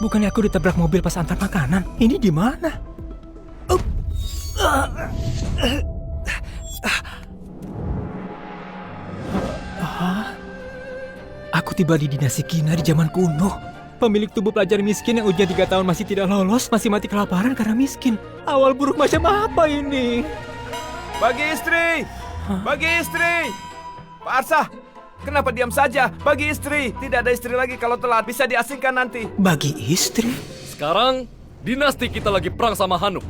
Bukannya aku ditabrak mobil pas antar makanan? Ini di mana? Aku tiba di dinasti Kina di zaman kuno. Pemilik tubuh pelajar miskin yang ujian 3 tahun masih tidak lolos, masih mati kelaparan karena miskin. Awal buruk macam apa ini? Bagi istri! Bagi istri! Pak Arsa, kenapa diam saja? Bagi istri! Tidak ada istri lagi kalau telat, bisa diasingkan nanti. Bagi istri? Sekarang, dinasti kita lagi perang sama Hanuk.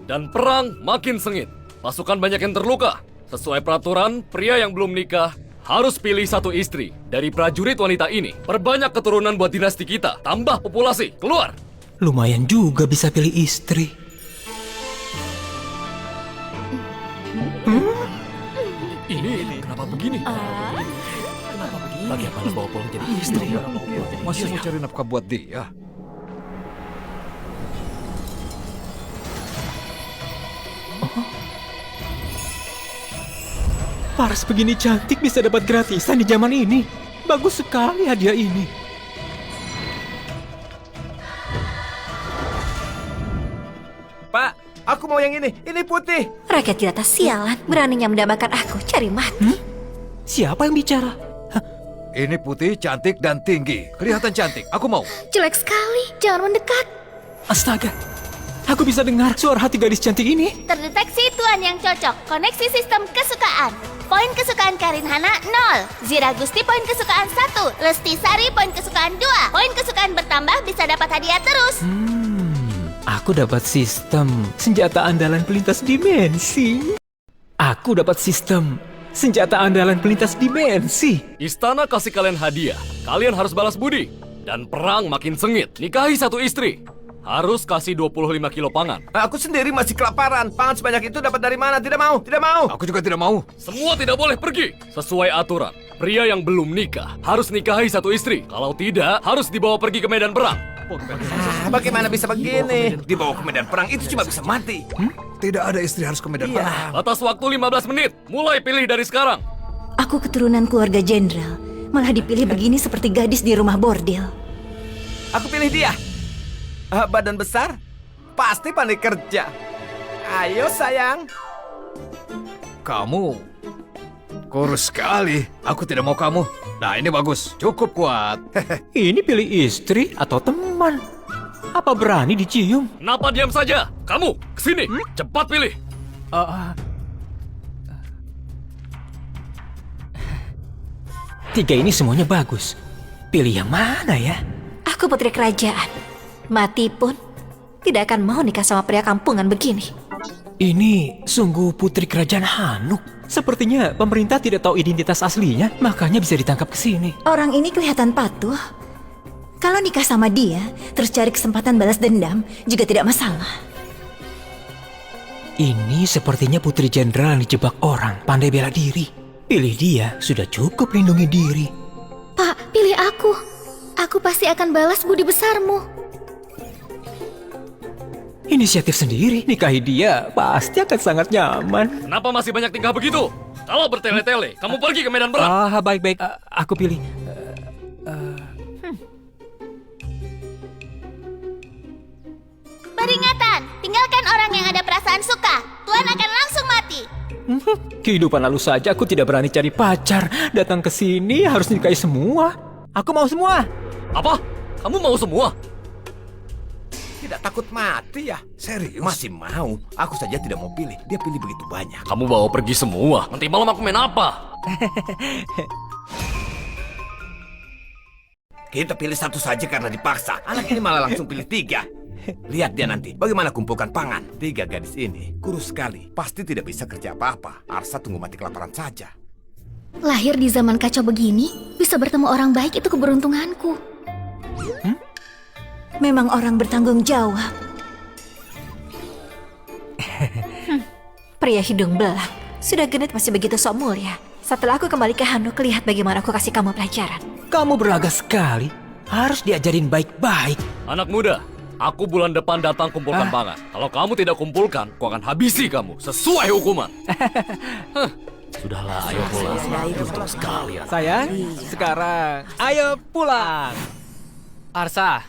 Dan perang makin sengit. Pasukan banyak yang terluka. Sesuai peraturan, pria yang belum nikah harus pilih 1 istri. Dari prajurit wanita ini, perbanyak keturunan buat dinasti kita. Tambah populasi, keluar! Lumayan juga bisa pilih istri. Ini kenapa begini? Kenapa begini? Bagaimana bawa pulang jadi istri? Masih mau cari nafkah buat dia? Paras begini cantik bisa dapat gratisan di zaman ini. Bagus sekali hadiah ini. Pak, aku mau yang ini. Ini putih. Rakyat jelata sialan, beraninya mendambakan aku, cari mati. Siapa yang bicara? Ini putih, cantik, dan tinggi. Kelihatan cantik. Aku mau. Jelek sekali, jangan mendekat. Astaga, aku bisa dengar suara hati gadis cantik ini. Terdeteksi tuan yang cocok. Koneksi sistem kesukaan. Poin kesukaan Karin Hana 0. Zira Gusti poin kesukaan 1. Lesti Sari poin kesukaan 2. Poin kesukaan bertambah bisa dapat hadiah terus. Aku dapat sistem senjata andalan pelintas dimensi. Aku dapat sistem senjata andalan pelintas dimensi. Istana kasih kalian hadiah. Kalian harus balas budi. Dan perang makin sengit. Nikahi 1 istri. Harus kasih 25 kilo pangan. Aku sendiri masih kelaparan. Pangan sebanyak itu dapat dari mana? Tidak mau, tidak mau. Aku juga tidak mau. Semua tidak boleh pergi. Sesuai aturan, pria yang belum nikah harus nikahi 1 istri. Kalau tidak, harus dibawa pergi ke medan perang. Bagaimana bisa begini? Dibawa ke medan perang itu cuma bisa mati. Tidak ada istri harus ke medan perang. Batas waktu 15 menit. Mulai pilih dari sekarang. Aku keturunan keluarga jenderal, malah dipilih begini seperti gadis di rumah bordil. Aku pilih dia. Badan besar, pasti pandai kerja. Ayo sayang. Kamu kurus sekali. Aku tidak mau kamu. Nah, ini bagus. Cukup kuat. Ini pilih istri atau teman? Apa berani dicium? Kenapa diam saja? Kamu, kesini. Cepat pilih. Tiga ini semuanya bagus. Pilih yang mana ya? Aku putri kerajaan. Mati pun tidak akan mau nikah sama pria kampungan begini. Ini sungguh putri kerajaan Hanuk. Sepertinya pemerintah tidak tahu identitas aslinya, makanya bisa ditangkap ke sini. Orang ini kelihatan patuh. Kalau nikah sama dia, terus cari kesempatan balas dendam, juga tidak masalah. Ini sepertinya putri jenderal yang dijebak orang, pandai bela diri. Pilih dia, sudah cukup lindungi diri. Pak, pilih aku. Aku pasti akan balas budi besarmu. Inisiatif sendiri, nikahi dia pasti akan sangat nyaman. Kenapa masih banyak tingkah begitu? Kalau bertele-tele, kamu pergi ke medan perang. Baik-baik, aku pilih. Peringatan, tinggalkan orang yang ada perasaan suka. Tuan akan langsung mati. Kehidupan lalu saja aku tidak berani cari pacar. Datang ke sini harus nikahi semua. Aku mau semua. Apa? Kamu mau semua? Tidak takut mati ya? Serius? Masih mau. Aku saja tidak mau pilih. Dia pilih begitu banyak. Kamu bawa pergi semua. Nanti malam aku main apa? Kita pilih 1 saja karena dipaksa. Anak ini malah langsung pilih 3. Lihat dia nanti, bagaimana kumpulkan pangan. 3 gadis ini, kurus sekali. Pasti tidak bisa kerja apa-apa. Arsa tunggu mati kelaparan saja. Lahir di zaman kacau begini, bisa bertemu orang baik itu keberuntunganku. Memang orang bertanggung jawab. Pria hidung belang, sudah genit masih begitu sok mulia. Setelah aku kembali ke Hanuk, lihat bagaimana aku kasih kamu pelajaran. Kamu berlaga sekali. Harus diajarin baik-baik. Anak muda, aku bulan depan datang kumpulkan pangan. Kalau kamu tidak kumpulkan, aku akan habisi kamu sesuai hukuman. Sudahlah, ayo pulang. Betul sekali. Anak. Sayang, sekarang ayo pulang. Arsa,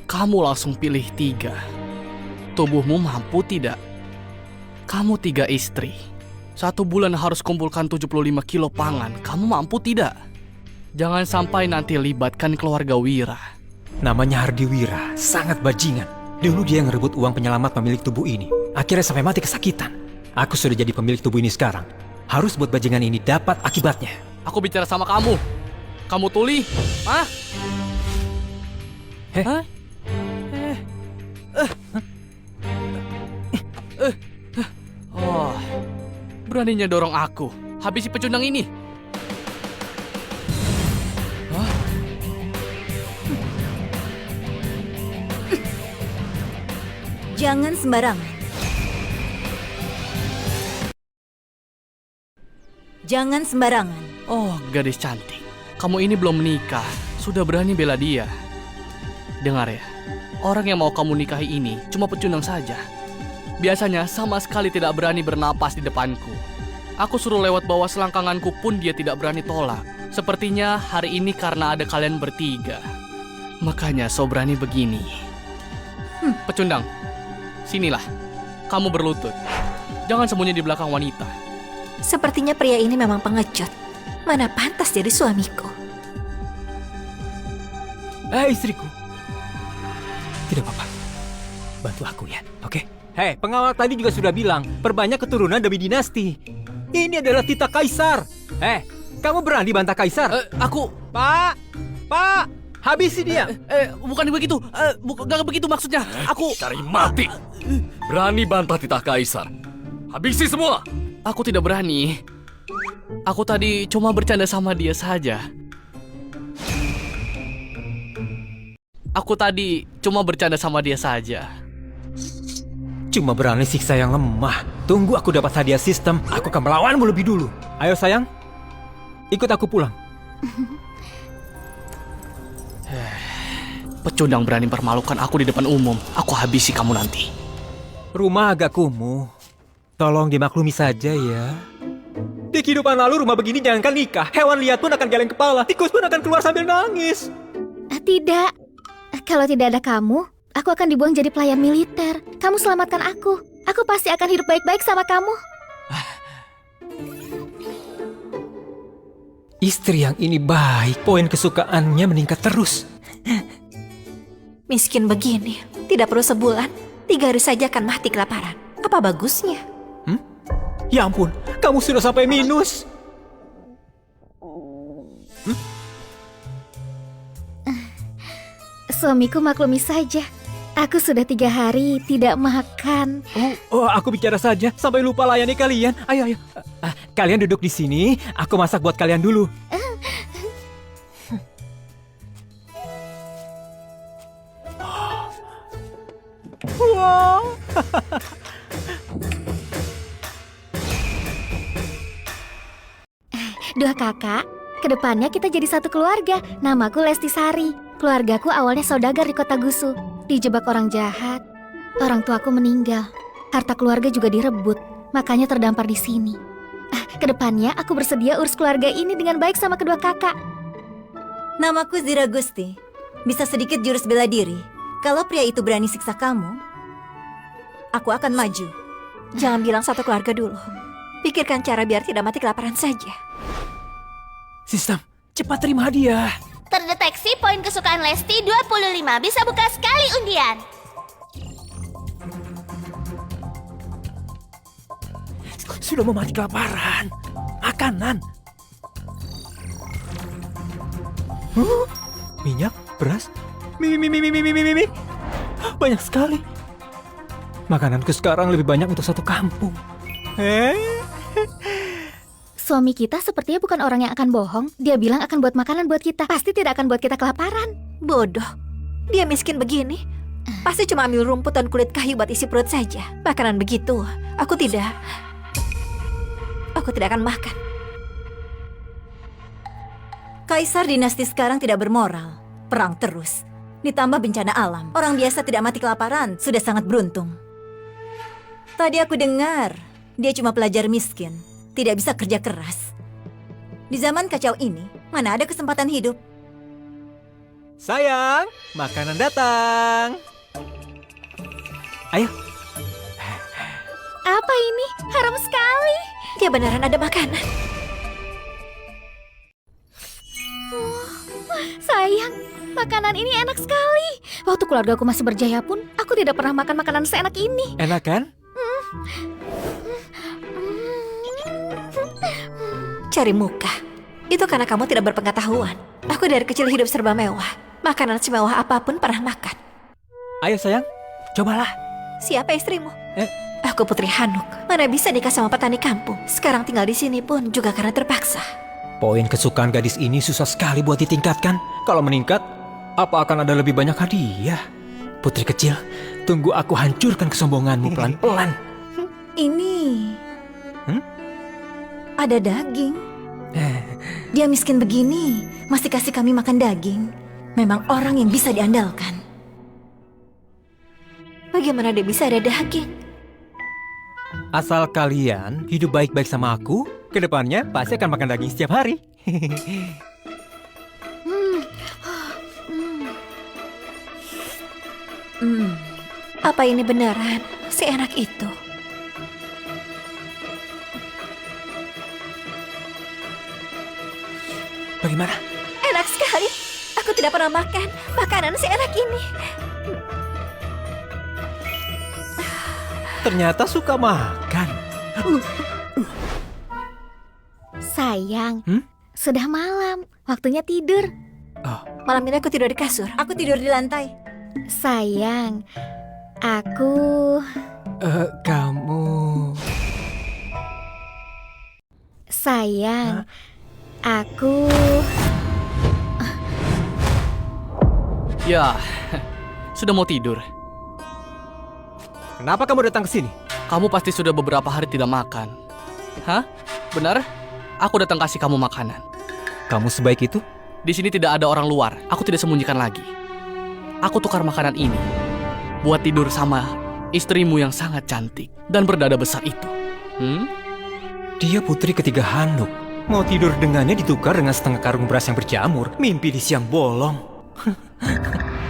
Kamu langsung pilih 3. Tubuhmu mampu tidak? Kamu 3 istri. 1 bulan harus kumpulkan 75 kilo pangan. Kamu mampu tidak? Jangan sampai nanti libatkan keluarga Wira. Namanya Hardi Wira, sangat bajingan. Dulu dia ngerebut uang penyelamat pemilik tubuh ini. Akhirnya sampai mati kesakitan. Aku sudah jadi pemilik tubuh ini sekarang. Harus buat bajingan ini dapat akibatnya. Aku bicara sama kamu. Kamu tuli? Hah? Hah? Oh, beraninya dorong aku. Habisi pecundang ini. Hah? Jangan sembarangan. Jangan sembarangan. Oh, gadis cantik. Kamu ini belum menikah, sudah berani bela dia. Dengar ya, orang yang mau kamu nikahi ini cuma pecundang saja. Biasanya sama sekali tidak berani bernapas di depanku. Aku suruh lewat bawah selangkanganku pun dia tidak berani tolak. Sepertinya hari ini karena ada kalian bertiga. Makanya so berani begini. Pecundang, sinilah. Kamu berlutut. Jangan sembunyi di belakang wanita. Sepertinya pria ini memang pengecut. Mana pantas jadi suamiku. Istriku. Tidak apa-apa. Bantu aku ya, oke? Hei, pengawal tadi juga sudah bilang, perbanyak keturunan demi dinasti. Ini adalah titah kaisar. Kamu berani bantah kaisar? Aku... Pak, habisi dia. Bukan begitu. Gak begitu maksudnya. Aku... Cari mati. Berani bantah titah kaisar. Habisi semua. Aku tidak berani. Aku tadi cuma bercanda sama dia saja. Cuma berani siksa yang lemah. Tunggu aku dapat hadiah sistem, aku akan melawanmu lebih dulu. Ayo sayang, ikut aku pulang. Pecundang berani permalukan aku di depan umum. Aku habisi kamu nanti. Rumah agak kumuh. Tolong dimaklumi saja ya. Di kehidupan lalu rumah begini jangankan nikah. Hewan liar pun akan geleng kepala. Tikus pun akan keluar sambil nangis. Tidak. Kalau tidak ada kamu, aku akan dibuang jadi pelayan militer. Kamu selamatkan aku. Aku pasti akan hidup baik-baik sama kamu. Istri yang ini baik. Poin kesukaannya meningkat terus. Miskin begini, tidak perlu sebulan. 3 hari saja akan mati kelaparan. Apa bagusnya? Ya ampun, kamu sudah sampai minus. Suamiku maklumi saja. Aku sudah 3 hari tidak makan. Oh, aku bicara saja sampai lupa layani kalian. Ayo. Kalian duduk di sini, aku masak buat kalian dulu. Wow. Dua kakak, kedepannya kita jadi satu keluarga. Namaku Lesti Sari. Keluargaku awalnya saudagar di kota Gusu. Dijebak orang jahat. Orang tuaku meninggal. Harta keluarga juga direbut. Makanya terdampar di sini. Kedepannya aku bersedia urus keluarga ini dengan baik sama kedua kakak. Namaku Zira Gusti. Bisa sedikit jurus bela diri. Kalau pria itu berani siksa kamu, aku akan maju. Jangan bilang satu keluarga dulu. Pikirkan cara biar tidak mati kelaparan saja. Sistem, cepat terima hadiah. Terdeteksi poin kesukaan Lesti 25. Bisa buka sekali undian. Sudah mau mati kelaparan. Makanan. Minyak, beras, mie. Banyak sekali. Makananku sekarang lebih banyak untuk satu kampung. Suami kita sepertinya bukan orang yang akan bohong. Dia bilang akan buat makanan buat kita. Pasti tidak akan buat kita kelaparan. Bodoh. Dia miskin begini. Pasti cuma ambil rumput dan kulit kayu buat isi perut saja. Makanan begitu, aku tidak akan makan. Kaisar dinasti sekarang tidak bermoral. Perang terus. Ditambah bencana alam. Orang biasa tidak mati kelaparan, sudah sangat beruntung. Tadi aku dengar, dia cuma pelajar miskin. Tidak bisa kerja keras. Di zaman kacau ini, mana ada kesempatan hidup? Sayang, makanan datang. Ayo. Apa ini? Harum sekali. Dia beneran ada makanan. Sayang, makanan ini enak sekali. Waktu keluargaku masih berjaya pun, aku tidak pernah makan makanan seenak ini. Enak kan? Cari muka. Itu karena kamu tidak berpengetahuan. Aku dari kecil hidup serba mewah. Makanan semewah apapun pernah makan. Ayo sayang, cobalah. Siapa istrimu? Eh. Aku Putri Hanuk. Mana bisa nikah sama petani kampung. Sekarang tinggal di sini pun juga karena terpaksa. Poin kesukaan gadis ini susah sekali buat ditingkatkan. Kalau meningkat, apa akan ada lebih banyak hadiah? Putri kecil, tunggu aku hancurkan kesombonganmu pelan-pelan. Ini... Ada daging. Dia miskin begini, masih kasih kami makan daging. Memang orang yang bisa diandalkan. Bagaimana dia bisa ada daging? Asal kalian hidup baik-baik sama aku, kedepannya pasti akan makan daging setiap hari. Apa ini beneran seenak itu? Bagaimana? Enak sekali. Aku tidak pernah makan makanan seenak ini. Ternyata suka makan. Sayang, sudah malam. Waktunya tidur. Malam ini aku tidur di kasur. Aku tidur di lantai. Sayang, aku... Kamu... Sayang, aku... Ya, sudah mau tidur. Kenapa kamu datang ke sini? Kamu pasti sudah beberapa hari tidak makan. Hah? Benar? Aku datang kasih kamu makanan. Kamu sebaik itu? Di sini tidak ada orang luar. Aku tidak sembunyikan lagi. Aku tukar makanan ini buat tidur sama istrimu yang sangat cantik dan berdada besar itu. Dia putri ketiga Hanuk. Mau tidur dengannya ditukar dengan setengah karung beras yang berjamur. Mimpi di siang bolong.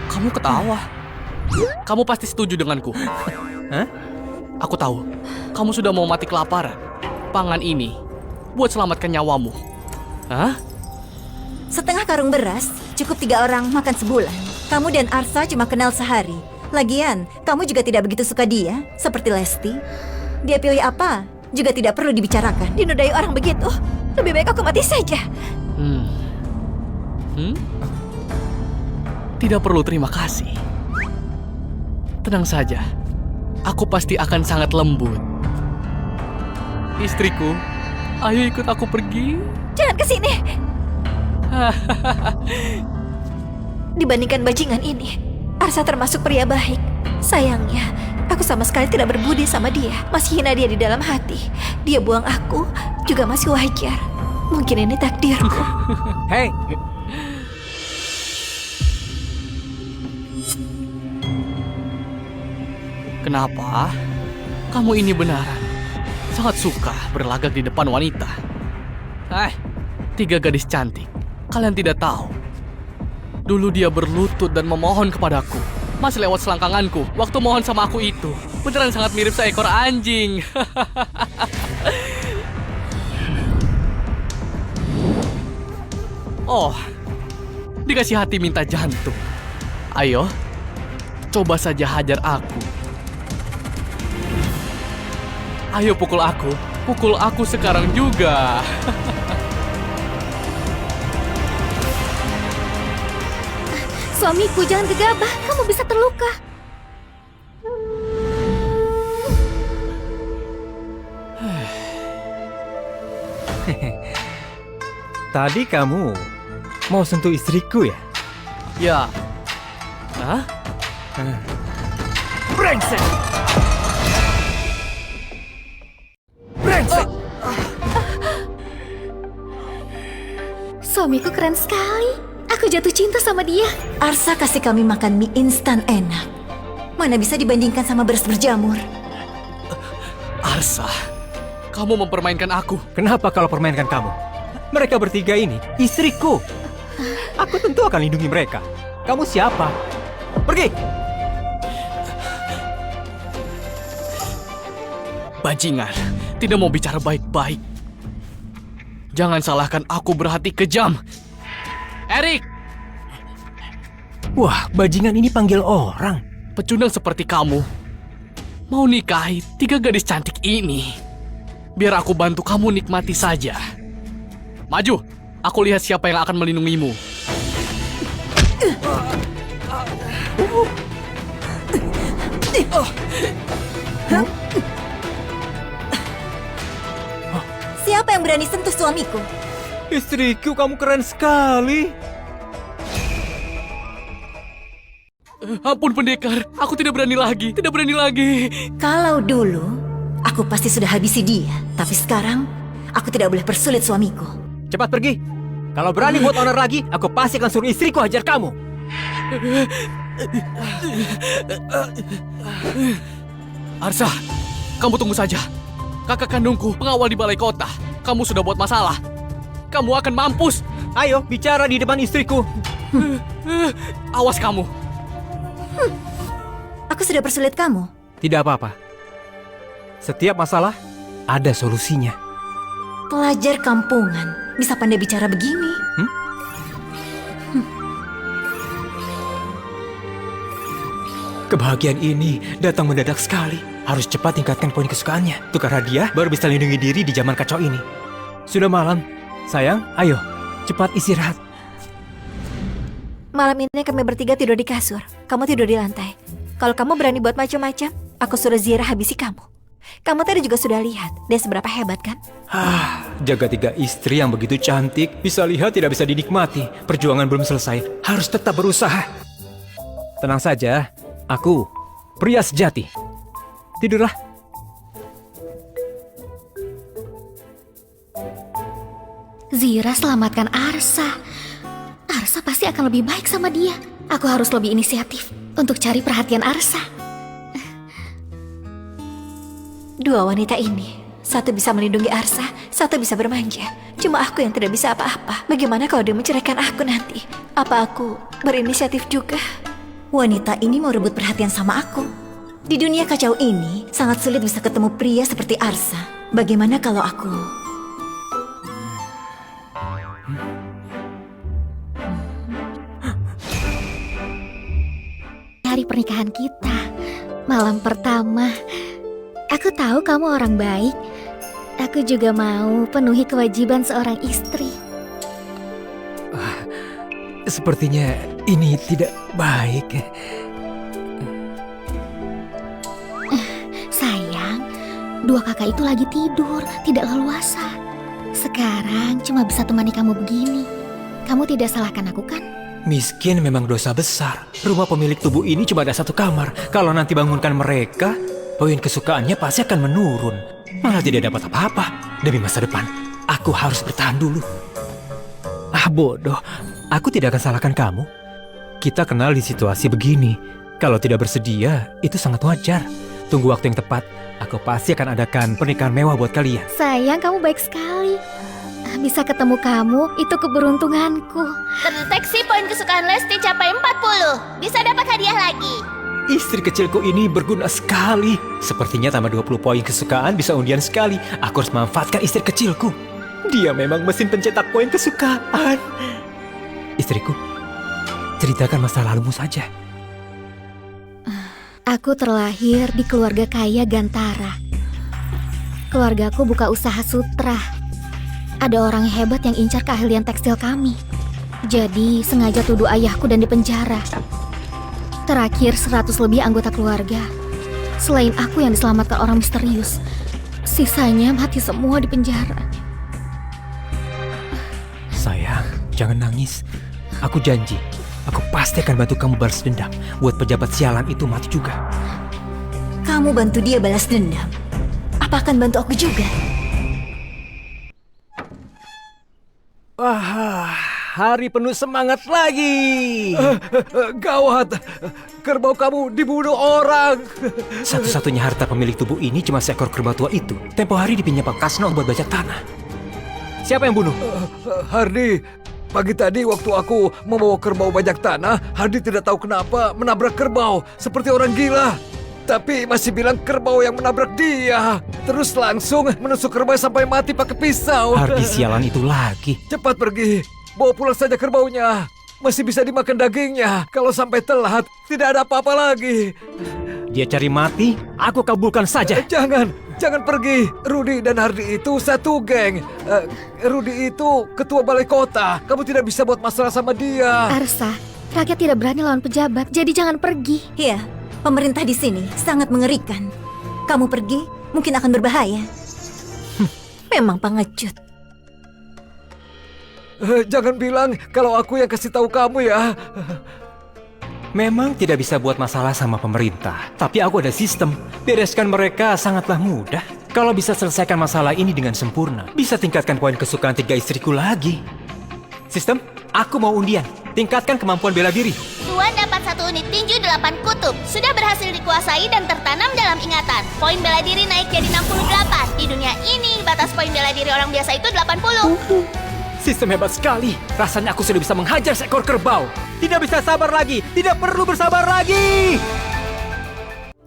Kamu ketawa. Kamu pasti setuju denganku. Hah? Aku tahu. Kamu sudah mau mati kelaparan. Pangan ini buat selamatkan nyawamu. Hah? Setengah karung beras cukup 3 orang makan sebulan. Kamu dan Arsa cuma kenal sehari. Lagian, kamu juga tidak begitu suka dia, seperti Lesti. Dia pilih apa juga tidak perlu dibicarakan. Dinodai orang begitu, lebih baik aku mati saja. Tidak perlu terima kasih. Tenang saja, aku pasti akan sangat lembut. Istriku, ayo ikut aku pergi. Jangan ke sini. Dibandingkan bajingan ini, Arsa termasuk pria baik. Sayangnya, aku sama sekali tidak berbudi sama dia. Masih hina dia di dalam hati. Dia buang aku juga masih wajar. Mungkin ini takdirku. Hei, Kenapa? Kamu ini benaran sangat suka berlagak di depan wanita. 3 gadis cantik. Kalian tidak tahu. Dulu dia berlutut dan memohon kepadaku. Masih lewat selangkanganku. Waktu mohon sama aku itu beneran sangat mirip seekor anjing. Oh, dikasih hati minta jantung. Ayo, coba saja hajar aku. Ayo pukul aku sekarang juga. Suamiku, jangan gegabah, kamu bisa terluka. tadi kamu mau sentuh istriku ya? Ya. Hah? Brengsek! Brengsek! Suamiku keren sekali. Aku jatuh cinta sama dia. Arsa kasih kami makan mie instan enak. Mana bisa dibandingkan sama beras berjamur. Arsa, kamu mempermainkan aku. Kenapa kalau permainkan kamu? Mereka bertiga ini istriku. Aku tentu akan lindungi mereka. Kamu siapa? Pergi! Bajingan, tidak mau bicara baik-baik. Jangan salahkan aku berhati kejam. Erik! Wah, bajingan ini panggil orang. Pecundang seperti kamu mau nikahi 3 gadis cantik ini. Biar aku bantu kamu nikmati saja. Maju, aku lihat siapa yang akan melindungimu. Siapa yang berani sentuh suamiku? Istriku, kamu keren sekali. Ampun pendekar, aku tidak berani lagi, tidak berani lagi. Kalau dulu, aku pasti sudah habisi dia. Tapi sekarang, aku tidak boleh persulit suamiku. Cepat pergi. Kalau berani buat honor lagi, aku pasti akan suruh istriku hajar kamu. Arsa, kamu tunggu saja. Kakak kandungku, pengawal di balai kota. Kamu sudah buat masalah. Kamu akan mampus. Ayo, bicara di depan istriku. Awas kamu. Aku sudah persulit kamu. Tidak apa-apa. Setiap masalah, ada solusinya. Pelajar kampungan, bisa pandai bicara begini. Kebahagiaan ini datang mendadak sekali. Harus cepat tingkatkan poin kesukaannya. Tukar hadiah baru bisa lindungi diri di zaman kacau ini. Sudah malam. Sayang, ayo. Cepat istirahat. Malam ini kami bertiga tidur di kasur. Kamu tidur di lantai. Kalau kamu berani buat macam-macam, aku suruh Zira habisi kamu. Kamu tadi juga sudah lihat dia seberapa hebat kan? Jaga 3 istri yang begitu cantik, bisa lihat tidak bisa dinikmati. Perjuangan belum selesai, harus tetap berusaha. Tenang saja, aku pria sejati. Tidurlah. Zira selamatkan Arsa. Arsa pasti akan lebih baik sama dia. Aku harus lebih inisiatif untuk cari perhatian Arsa. Dua wanita ini, satu bisa melindungi Arsa, satu bisa bermanja. Cuma aku yang tidak bisa apa-apa. Bagaimana kalau dia menceraikan aku nanti? Apa aku berinisiatif juga? Wanita ini mau rebut perhatian sama aku. Di dunia kacau ini, sangat sulit bisa ketemu pria seperti Arsa. Bagaimana kalau aku... Hari pernikahan kita, malam pertama. Aku tahu kamu orang baik. Aku juga mau penuhi kewajiban seorang istri. Sepertinya ini tidak baik. Sayang, 2 kakak itu lagi tidur, tidak leluasa. Sekarang cuma bisa temani kamu begini. Kamu tidak salahkan aku kan? Miskin memang dosa besar. Rumah pemilik tubuh ini cuma ada 1 kamar. Kalau nanti bangunkan mereka, poin kesukaannya pasti akan menurun. Malah tidak dapat apa-apa. Demi masa depan, aku harus bertahan dulu. Bodoh. Aku tidak akan salahkan kamu. Kita kenal di situasi begini. Kalau tidak bersedia, itu sangat wajar. Tunggu waktu yang tepat. Aku pasti akan adakan pernikahan mewah buat kalian. Sayang, kamu baik sekali. Bisa ketemu kamu, itu keberuntunganku. Terdeteksi poin kesukaan Lesti capai 40. Bisa dapat hadiah lagi. Istri kecilku ini berguna sekali. Sepertinya tambah 20 poin kesukaan bisa undian sekali. Aku harus memanfaatkan istri kecilku. Dia memang mesin pencetak poin kesukaan. Istriku, ceritakan masa lalumu saja. Aku terlahir di keluarga kaya Gantara. Keluargaku buka usaha sutra. Ada orang hebat yang incar keahlian tekstil kami. Jadi sengaja tuduh ayahku dan dipenjara. Terakhir 100 lebih anggota keluarga. Selain aku yang diselamatkan orang misterius, sisanya mati semua di penjara. Sayang, jangan nangis. Aku janji, aku pasti akan bantu kamu balas dendam. Buat pejabat sialan itu mati juga. Kamu bantu dia balas dendam. Apa akan bantu aku juga? Hari penuh semangat lagi. Gawat, kerbau kamu dibunuh orang. Satu-satunya harta pemilik tubuh ini cuma seekor kerbau tua itu. Tempo hari dipinjam Pak Kasno buat bajak tanah. Siapa yang bunuh? Hardi, Pagi tadi waktu aku membawa kerbau bajak tanah, Hardy tidak tahu kenapa menabrak kerbau seperti orang gila. Tapi masih bilang kerbau yang menabrak dia. Terus langsung menusuk kerbau sampai mati pakai pisau. Hardy sialan itu lagi. Cepat pergi, bawa pulang saja kerbaunya. Masih bisa dimakan dagingnya. Kalau sampai telat, tidak ada apa-apa lagi. Dia cari mati, aku kabulkan saja. Jangan pergi. Rudy dan Hardy itu satu geng. Rudy itu ketua balai kota. Kamu tidak bisa buat masalah sama dia. Arsa, rakyat tidak berani lawan pejabat, jadi jangan pergi. Iya, pemerintah di sini sangat mengerikan. Kamu pergi, mungkin akan berbahaya. Memang pengecut. Jangan bilang kalau aku yang kasih tahu kamu ya. Memang tidak bisa buat masalah sama pemerintah, tapi aku ada sistem. Bereskan mereka sangatlah mudah. Kalau bisa selesaikan masalah ini dengan sempurna, bisa tingkatkan poin kesukaan 3 istriku lagi. Sistem, aku mau undian. Tingkatkan kemampuan bela diri. Tuan dapat 1 unit tinju 8 kutub. Sudah berhasil dikuasai dan tertanam dalam ingatan. Poin bela diri naik jadi 68. Di dunia ini, batas poin bela diri orang biasa itu 80. Sistem hebat sekali. Rasanya aku sudah bisa menghajar seekor kerbau. Tidak bisa sabar lagi. Tidak perlu bersabar lagi.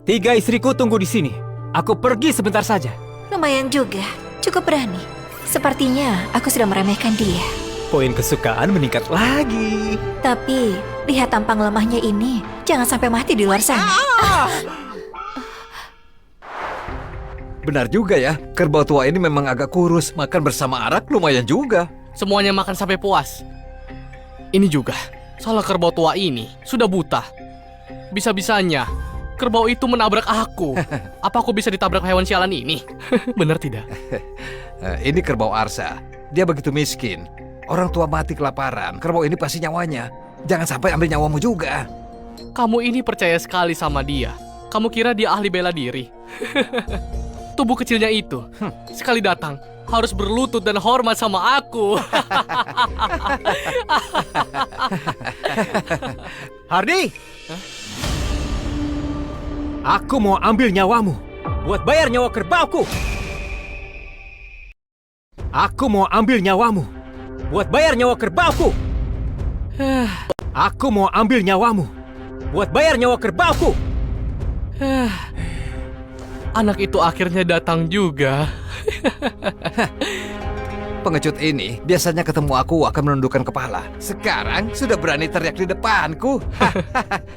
3 istriku tunggu di sini. Aku pergi sebentar saja. Lumayan juga, cukup berani. Sepertinya aku sudah meremehkan dia. Poin kesukaan meningkat lagi. Tapi, lihat tampang lemahnya ini, jangan sampai mati di luar sana. Benar juga ya, kerbau tua ini memang agak kurus. Makan bersama arak lumayan juga. Semuanya makan sampai puas. Ini juga, salah kerbau tua ini sudah buta. Bisa-bisanya, kerbau itu menabrak aku. Apa aku bisa ditabrak hewan sialan ini? Benar tidak? Ini kerbau Arsa. Dia begitu miskin. Orang tua mati kelaparan. Kerbau ini pasti nyawanya. Jangan sampai ambil nyawamu juga. Kamu ini percaya sekali sama dia. Kamu kira dia ahli bela diri? Tubuh kecilnya itu, sekali datang, harus berlutut dan hormat sama aku. Hardy! Aku mau ambil nyawamu buat bayar nyawa kerbauku. Aku mau ambil nyawamu buat bayar nyawa kerbauku. Aku mau ambil nyawamu buat bayar nyawa kerbauku. Anak itu akhirnya datang juga. Pengecut ini biasanya ketemu aku akan menundukkan kepala. Sekarang sudah berani teriak di depanku.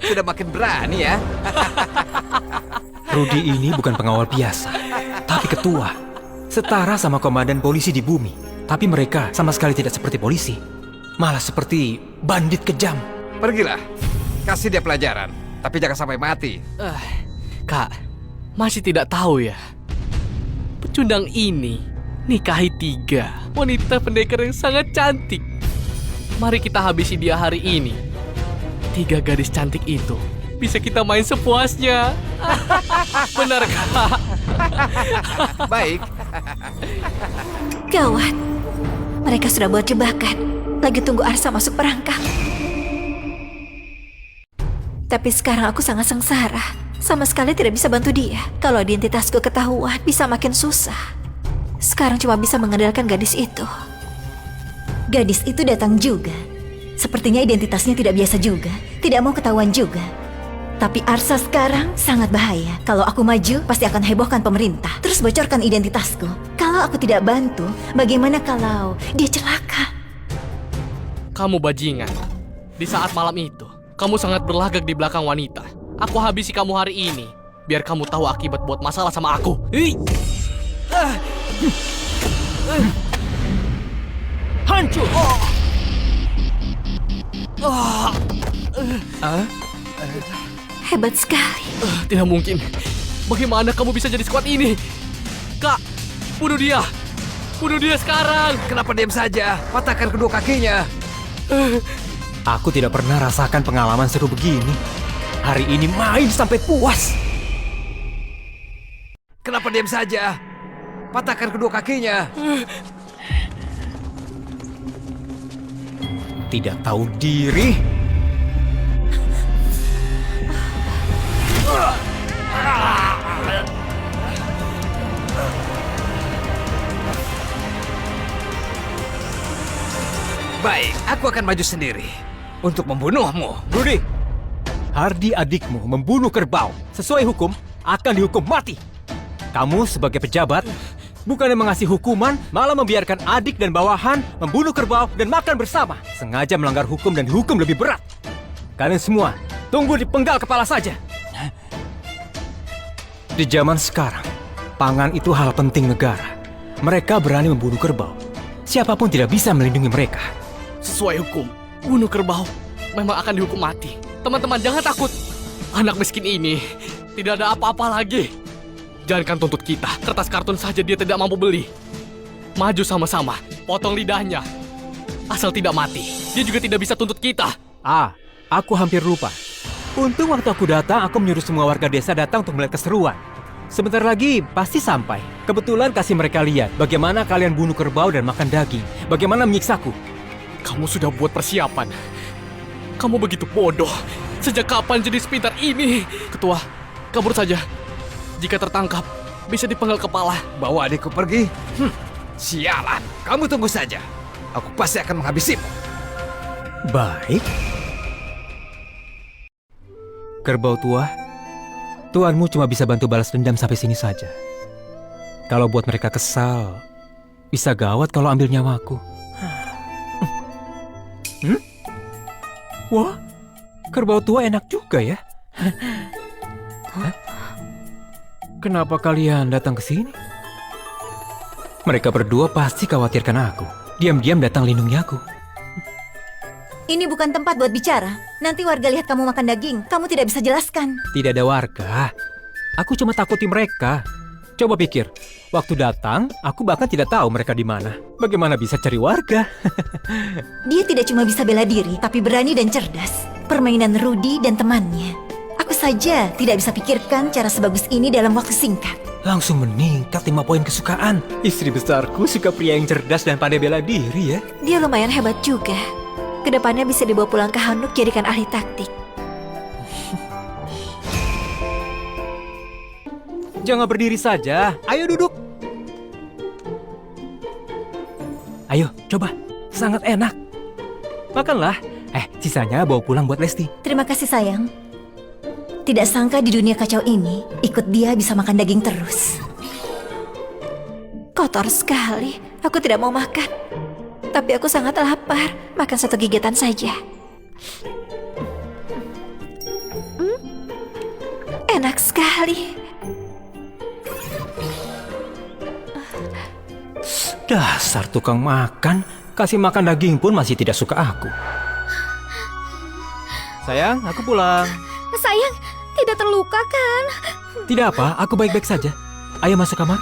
Sudah makin berani ya. Rudy ini bukan pengawal biasa, tapi ketua. Setara sama komandan polisi di bumi. Tapi mereka sama sekali tidak seperti polisi. Malah seperti bandit kejam. Pergilah. Kasih dia pelajaran. Tapi jangan sampai mati. Kak, masih tidak tahu ya. Pecundang ini nikahi 3 wanita pendekar yang sangat cantik. Mari kita habisi dia hari ini. 3 gadis cantik itu bisa kita main sepuasnya. Benar, Kak? Baik. Gawat, mereka sudah buat jebakan. Lagi tunggu Arsa masuk perangkap. Tapi sekarang aku sangat sengsara. Sama sekali tidak bisa bantu dia. Kalau identitasku ketahuan, bisa makin susah. Sekarang cuma bisa mengandalkan gadis itu. Gadis itu datang juga. Sepertinya identitasnya tidak biasa juga. Tidak mau ketahuan juga. Tapi Arsa sekarang sangat bahaya. Kalau aku maju, pasti akan hebohkan pemerintah. Terus bocorkan identitasku. Kalau aku tidak bantu, bagaimana kalau dia celaka? Kamu bajingan. Di saat malam itu, kamu sangat berlagak di belakang wanita. Aku habisi kamu hari ini, biar kamu tahu akibat buat masalah sama aku. Hancur! Hebat sekali. Tidak mungkin. Bagaimana kamu bisa jadi sekuat ini? Kak, bunuh dia. Bunuh dia sekarang. Kenapa diam saja? Patahkan kedua kakinya. Aku tidak pernah rasakan pengalaman seru begini. Hari ini main sampai puas. Kenapa diam saja? Patahkan kedua kakinya. Tidak tahu diri. Baik, aku akan maju sendiri untuk membunuhmu. Rudy, Hardy adikmu membunuh kerbau. Sesuai hukum, akan dihukum mati. Kamu sebagai pejabat, bukannya mengasih hukuman, malah membiarkan adik dan bawahan membunuh kerbau dan makan bersama. Sengaja melanggar hukum dan dihukum lebih berat. Kalian semua, tunggu di penggal kepala saja. Di zaman sekarang, pangan itu hal penting negara. Mereka berani membunuh kerbau. Siapapun tidak bisa melindungi mereka. Sesuai hukum, bunuh kerbau memang akan dihukum mati. Teman-teman, jangan takut. Anak miskin ini tidak ada apa-apa lagi. Jangankan tuntut kita, kertas kartun saja dia tidak mampu beli. Maju sama-sama, potong lidahnya. Asal tidak mati, dia juga tidak bisa tuntut kita. Aku hampir lupa. Untung waktu aku datang, aku menyuruh semua warga desa datang untuk melihat keseruan. Sebentar lagi pasti sampai. Kebetulan kasih mereka lihat bagaimana kalian bunuh kerbau dan makan daging. Bagaimana menyiksaku. Kamu sudah buat persiapan. Kamu begitu bodoh. Sejak kapan jadi sepintar ini? Ketua, kabur saja. Jika tertangkap, bisa dipenggal kepala. Bawa adikku pergi? Sialan, kamu tunggu saja. Aku pasti akan menghabisimu. Baik. Kerbau tua, tuanmu cuma bisa bantu balas dendam sampai sini saja. Kalau buat mereka kesal, bisa gawat kalau ambil nyawaku. Wah, kerbau tua enak juga ya. Hah? Kenapa kalian datang ke sini? Mereka berdua pasti khawatirkan aku. Diam-diam datang lindungi aku. Ini bukan tempat buat bicara. Nanti warga lihat kamu makan daging, kamu tidak bisa jelaskan. Tidak ada warga. Aku cuma takuti mereka. Coba pikir, waktu datang, aku bahkan tidak tahu mereka di mana. Bagaimana bisa cari warga? Dia tidak cuma bisa bela diri, tapi berani dan cerdas. Permainan Rudy dan temannya. Aku saja tidak bisa pikirkan cara sebagus ini dalam waktu singkat. Langsung meningkat 5 poin kesukaan. Istri besarku suka pria yang cerdas dan pandai bela diri ya. Dia lumayan hebat juga. Kedepannya bisa dibawa pulang ke Hanuk jadikan ahli taktik. Jangan berdiri saja. Ayo duduk. Ayo, coba. Sangat enak. Makanlah. Sisanya bawa pulang buat Lesti. Terima kasih sayang. Tidak sangka di dunia kacau ini, ikut dia bisa makan daging terus. Kotor sekali. Aku tidak mau makan. Tapi aku sangat lapar. Makan satu gigitan saja. Enak sekali. Dasar tukang makan. Kasih makan daging pun masih tidak suka aku. Sayang, aku pulang. Sayang, tidak terluka kan? Tidak apa, aku baik-baik saja. Ayo masuk kamar.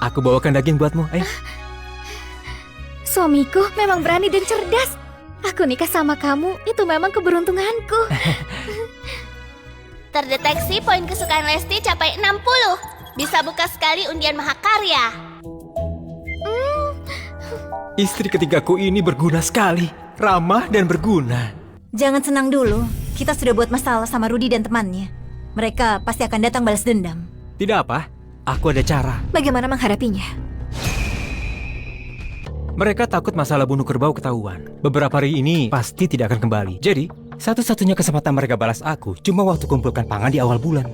Aku bawakan daging buatmu, ayo. Suamiku memang berani dan cerdas. Aku nikah sama kamu, itu memang keberuntunganku. Terdeteksi poin kesukaan Lesti capai 60. Bisa buka sekali undian mahakarya. Istri ketigaku ini berguna sekali. Ramah dan berguna. Jangan senang dulu. Kita sudah buat masalah sama Rudy dan temannya. Mereka pasti akan datang balas dendam. Tidak apa, aku ada cara. Bagaimana menghadapinya? Mereka takut masalah bunuh kerbau ketahuan. Beberapa hari ini pasti tidak akan kembali. Jadi, satu-satunya kesempatan mereka balas aku cuma waktu kumpulkan pangan di awal bulan.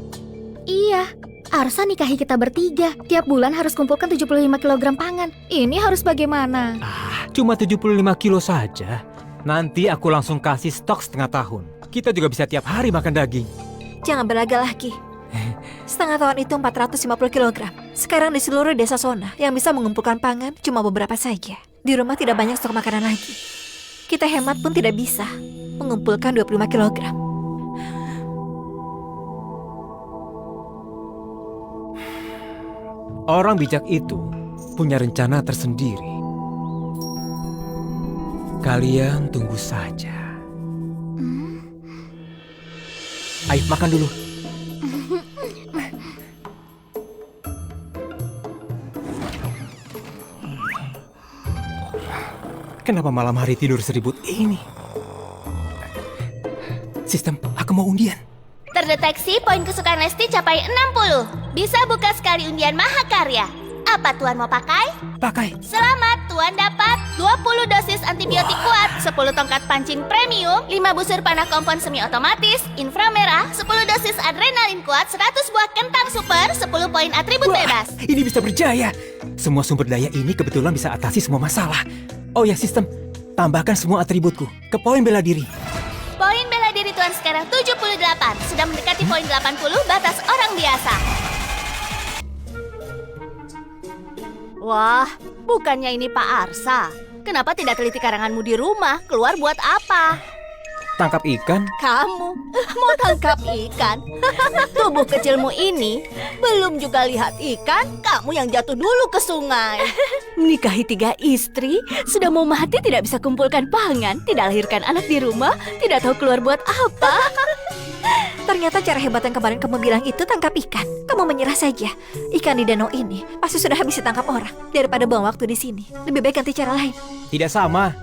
Iya, Arsa nikahi kita bertiga. Tiap bulan harus kumpulkan 75 kg pangan. Ini harus bagaimana? Cuma 75 kilo saja. Nanti aku langsung kasih stok setengah tahun. Kita juga bisa tiap hari makan daging. Jangan berlagak lagi. Setengah tahun itu 450 kg. Sekarang di seluruh desa Sona yang bisa mengumpulkan pangan cuma beberapa saja. Di rumah tidak banyak stok makanan lagi. Kita hemat pun tidak bisa mengumpulkan 25 kg. Orang bijak itu punya rencana tersendiri. Kalian tunggu saja. Ayo makan dulu. Kenapa malam hari tidur seribut ini? Sistem, aku mau undian. Terdeteksi poin kesukaan Lesti capai 60. Bisa buka sekali undian mahakarya. Apa Tuan mau pakai? Pakai. Selamat, Tuan dapat 20 dosis antibiotik kuat, 10 tongkat pancing premium, 5 busur panah kompon semi otomatis, inframerah, 10 dosis adrenalin kuat, 100 buah kentang super, 10 poin atribut bebas. Ini bisa berjaya. Semua sumber daya ini kebetulan bisa atasi semua masalah. Oh ya, sistem. Tambahkan semua atributku ke poin bela diri. Poin bela diri Tuan sekarang 78, sudah mendekati poin 80 batas orang biasa. Wah, bukannya ini Pak Arsa. Kenapa tidak teliti karanganmu di rumah? Keluar buat apa? Tangkap ikan. Kamu mau tangkap ikan? Tubuh kecilmu ini belum juga lihat ikan, kamu yang jatuh dulu ke sungai. Menikahi 3 istri, sudah mau mati tidak bisa kumpulkan pangan, tidak lahirkan anak di rumah, tidak tahu keluar buat apa. Ternyata cara hebat yang kemarin kamu bilang itu tangkap ikan. Kamu menyerah saja. Ikan di danau ini pasti sudah habis ditangkap orang. Daripada buang waktu di sini, lebih baik ganti cara lain. Tidak sama.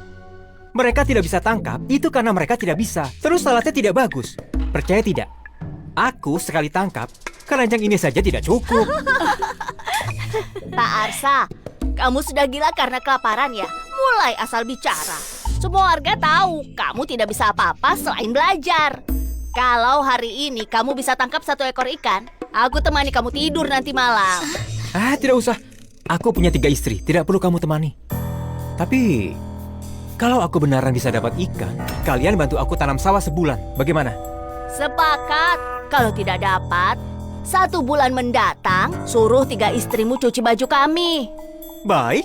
Mereka tidak bisa tangkap, itu karena mereka tidak bisa. Terus alatnya tidak bagus. Percaya tidak? Aku sekali tangkap, keranjang ini saja tidak cukup. Pak Arsa, kamu sudah gila karena kelaparan ya? Mulai asal bicara. Semua warga tahu kamu tidak bisa apa-apa selain belajar. Kalau hari ini kamu bisa tangkap 1 ekor ikan, aku temani kamu tidur nanti malam. Tidak usah. Aku punya 3 istri, tidak perlu kamu temani. Tapi, kalau aku beneran bisa dapat ikan, kalian bantu aku tanam sawah sebulan. Bagaimana? Sepakat. Kalau tidak dapat, 1 bulan mendatang, suruh 3 istrimu cuci baju kami. Baik.